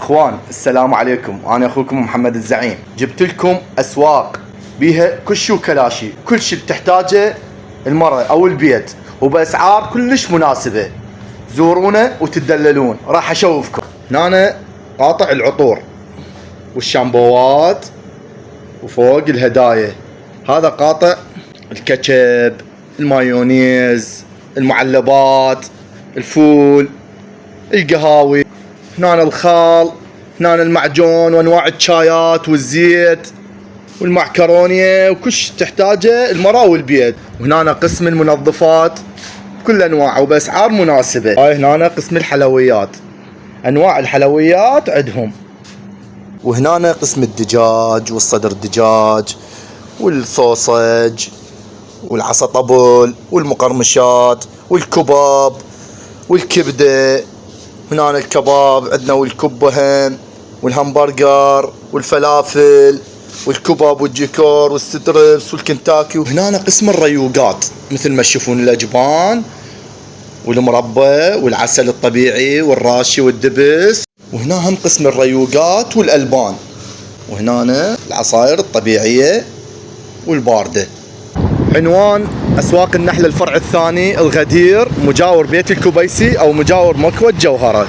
اخوان السلام عليكم، انا اخوكم محمد الزعيم. جبت لكم اسواق بيها كل شيء وكلاشي، كل شيء بتحتاجه المرأة او البيت وباسعار كلش مناسبة. زورونا وتدللون، راح اشوفكم. هنا قاطع العطور والشامبوات وفوق الهدايا. هذا قاطع الكاتشب، المايونيز، المعلبات، الفول، القهاوي. هنا الخال، هنا المعجون وانواع الشايات والزيت والمعكرونية وكل شيء تحتاجه المرأة والبيت. وهنا قسم المنظفات بكل انواع وباسعار مناسبة. هاي هنا قسم الحلويات، انواع الحلويات عندهم. وهنا قسم الدجاج والصدر الدجاج والصوصج والعصا طبل والمقرمشات والكباب والكبدة. هنا الكباب عندنا والكبة هم والهمبرجر والفلافل والكباب والجيكور والستربس والكنتاكي. وهنا قسم الريوقات مثل ما تشوفون الأجبان والمربى والعسل الطبيعي والراشي والدبس. وهنا هم قسم الريوقات والألبان. وهنا العصائر الطبيعية والباردة. عنوان أسواق النحل الفرع الثاني الغدير، مجاور بيت الكبيسي أو مجاور مكوة جوهرة.